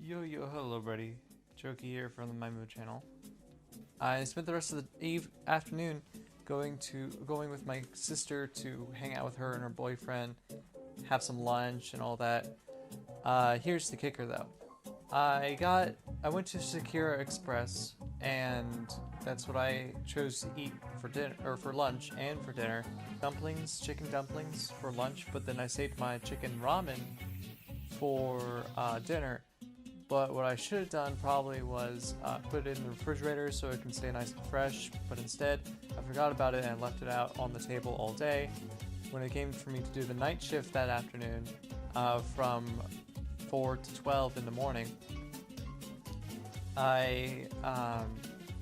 Yo, hello, buddy. Jokey here from the My Mood channel. I spent the rest of the afternoon going with my sister to hang out with her and her boyfriend, have some lunch and all that. Here's the kicker, though. I went to Sakura Express, and that's what I chose to eat for dinner or for lunch and for dinner. Dumplings, chicken dumplings for lunch, but then I saved my chicken ramen for dinner. But what I should have done probably was put it in the refrigerator so it can stay nice and fresh, but instead I forgot about it and left it out on the table all day. When it came for me to do the night shift that afternoon, from 4 to 12 in the morning, I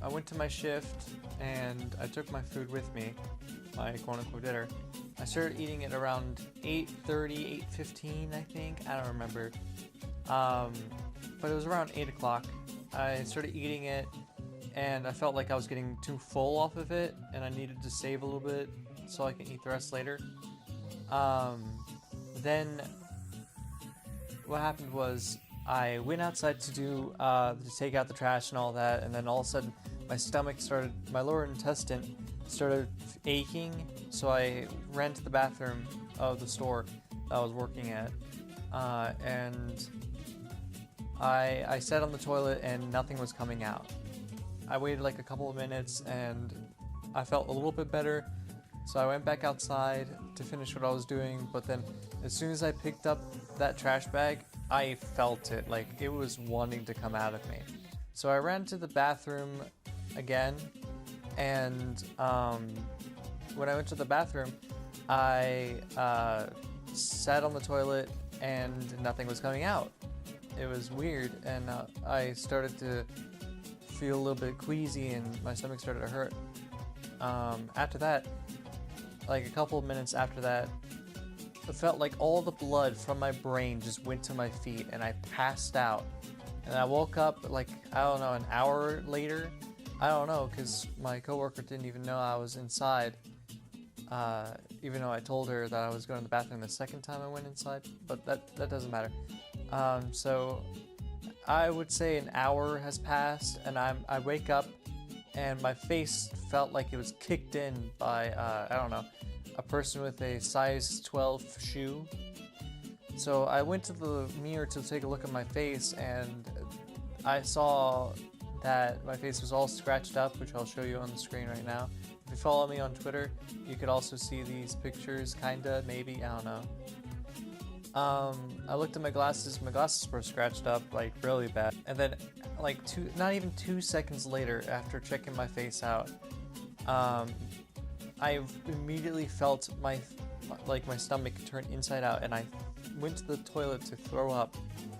went to my shift and I took my food with me, my quote-unquote dinner. I started eating it around 8:30, 8:15, I think. I don't remember. But it was around 8 o'clock. I started eating it, and I felt like I was getting too full off of it, and I needed to save a little bit so I can eat the rest later. Then what happened was I went outside to take out the trash and all that, and then all of a sudden my lower intestine started aching, so I ran to the bathroom of the store that I was working at, and I sat on the toilet and nothing was coming out. I waited like a couple of minutes and I felt a little bit better, so I went back outside to finish what I was doing, but then as soon as I picked up that trash bag, I felt it, like it was wanting to come out of me. So I ran to the bathroom again, and when I went to the bathroom, I sat on the toilet and nothing was coming out. It was weird, and I started to feel a little bit queasy and my stomach started to hurt. After that, like a couple of minutes after that, it felt like all the blood from my brain just went to my feet and I passed out. And I woke up like, I don't know, an hour later. I don't know, because my coworker didn't even know I was inside. Even though I told her that I was going to the bathroom the second time I went inside, but that doesn't matter. So I would say an hour has passed, and I wake up, and my face felt like it was kicked in by I don't know, a person with a size 12 shoe. So I went to the mirror to take a look at my face, and I saw that my face was all scratched up, which I'll show you on the screen right now. If you follow me on Twitter, you could also see these pictures, kinda, maybe, I don't know. I looked at my glasses were scratched up, like, really bad. And then, like, not even 2 seconds later, after checking my face out, I immediately felt my stomach turn inside out, and I went to the toilet to throw up.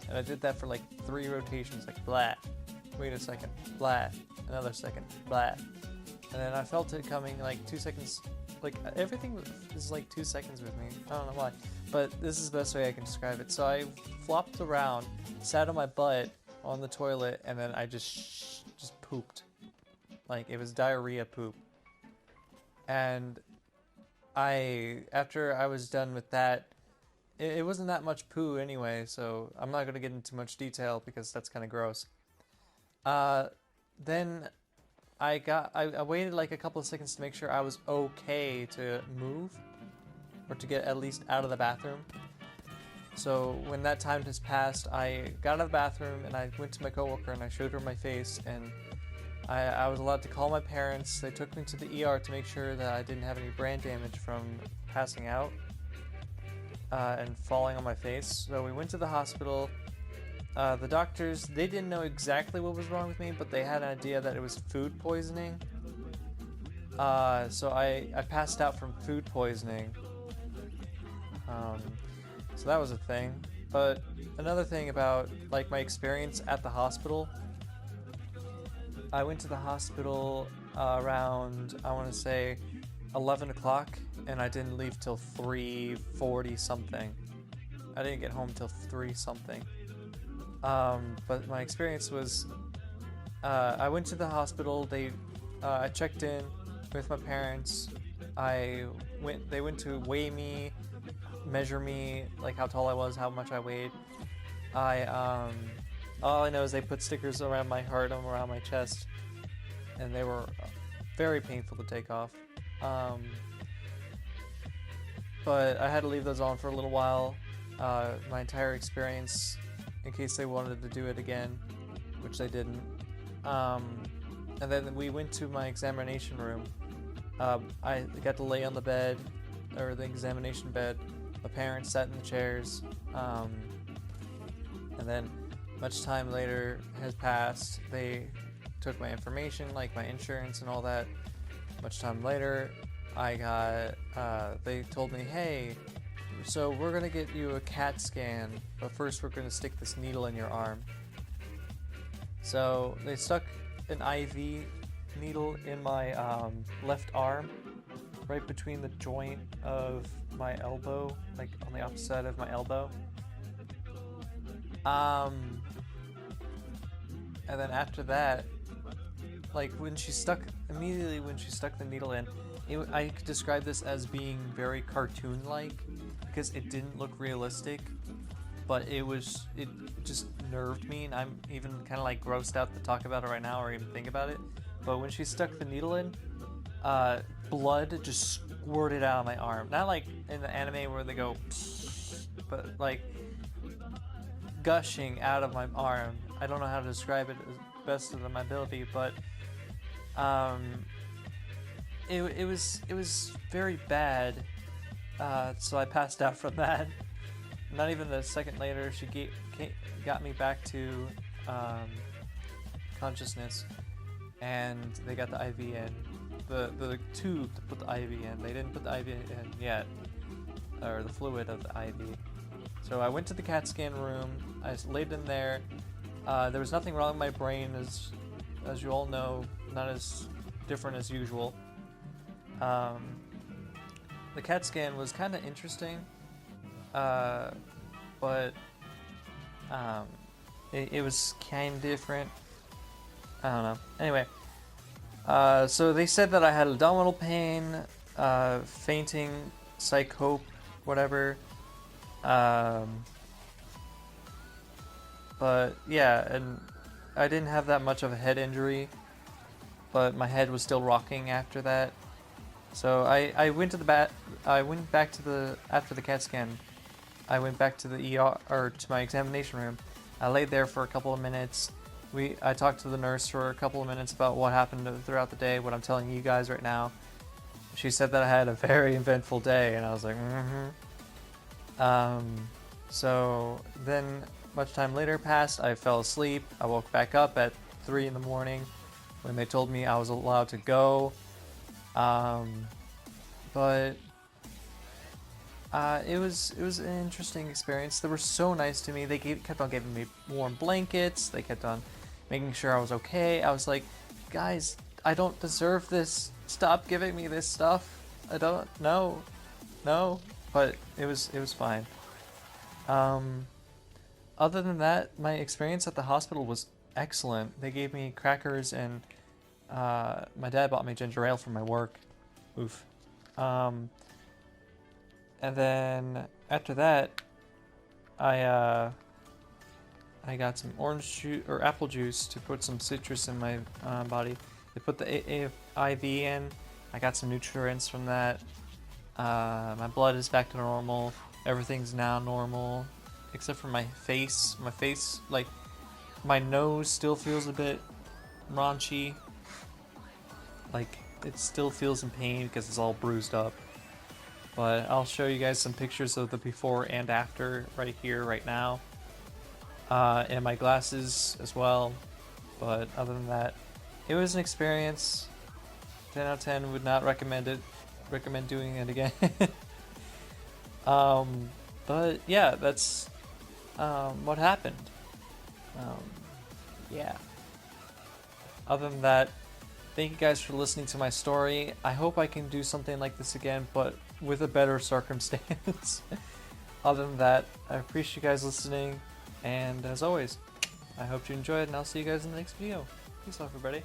And I did that for, like, 3 rotations, like, blah, wait a second, blah, another second, blah. And then I felt it coming, like, 2 seconds. Like, everything is like 2 seconds with me. I don't know why. But this is the best way I can describe it. So I flopped around, sat on my butt on the toilet, and then I just pooped. Like, it was diarrhea poop. And after I was done with that, it wasn't that much poo anyway, so I'm not going to get into much detail because that's kind of gross. Then I waited like a couple of seconds to make sure I was okay to move, or to get at least out of the bathroom. So when that time has passed, I got out of the bathroom and I went to my coworker and I showed her my face, and I was allowed to call my parents. They took me to the ER to make sure that I didn't have any brain damage from passing out and falling on my face. So we went to the hospital. The doctors, they didn't know exactly what was wrong with me, but they had an idea that it was food poisoning. So I passed out from food poisoning. So that was a thing. But another thing about, like, my experience at the hospital, I went to the hospital around, I want to say, 11 o'clock, and I didn't leave till 3:40 something. I didn't get home till 3 something. But my experience was, I went to the hospital, I checked in with my parents, they went to weigh me, measure me, like how tall I was, how much I weighed. All I know is they put stickers around my heart and around my chest, and they were very painful to take off. But I had to leave those on for a little while, my entire experience, in case they wanted to do it again, which they didn't. And then we went to my examination room. I got to lay on the bed, or the examination bed. My parents sat in the chairs, and then much time later has passed. They took my information, like my insurance and all that. Much time later, they told me, hey, so we're gonna get you a CAT scan, but first we're gonna stick this needle in your arm. So they stuck an IV needle in my left arm, right between the joint of my elbow, like on the opposite side of my elbow. And then after that, like immediately when she stuck the needle in, I could describe this as being very cartoon-like, because it didn't look realistic, but it just nerved me, and I'm even kind of like grossed out to talk about it right now or even think about it. But when she stuck the needle in, blood just squirted out of my arm. Not like in the anime where they go, but like gushing out of my arm. I don't know how to describe it as best of my ability, but it was very bad. So I passed out from that. Not even a second later, she got me back to consciousness, and they got the IV in. The tube to put the IV in. They didn't put the IV in yet, or the fluid of the IV. So I went to the CAT scan room. I laid in there. There was nothing wrong with my brain, as you all know, not as different as usual. The CAT scan was kind of interesting, but it was kind of different. I don't know. Anyway, so they said that I had abdominal pain, fainting, psychope, whatever. But yeah, and I didn't have that much of a head injury, but my head was still rocking after that. So I went to after the CAT scan, I went back to the ER, or to my examination room. I laid there for a couple of minutes. I talked to the nurse for a couple of minutes about what happened throughout the day, what I'm telling you guys right now. She said that I had a very eventful day, and I was like, so then much time later passed. I fell asleep. I woke back up at 3 in the morning when they told me I was allowed to go. But it was an interesting experience. They were so nice to me. They kept on giving me warm blankets. They kept on making sure I was okay. I was like, guys, I don't deserve this. Stop giving me this stuff. I don't know. No. But it was fine. Other than that, my experience at the hospital was excellent. They gave me crackers, and my dad bought me ginger ale from my work. Oof. And then after that, I got some orange juice or apple juice to put some citrus in my body. They put the IV in. I got some nutrients from that. My blood is back to normal. Everything's now normal, except for my face. My face, like, my nose still feels a bit raunchy. Like, it still feels in pain because it's all bruised up. But I'll show you guys some pictures of the before and after right here, right now. And my glasses as well. But other than that, it was an experience. 10 out of 10, would not recommend doing it again. But yeah, that's what happened. Yeah. Other than that, thank you guys for listening to my story. I hope I can do something like this again, but with a better circumstance. Other than that, I appreciate you guys listening, and as always, I hope you enjoyed, and I'll see you guys in the next video. Peace out, everybody.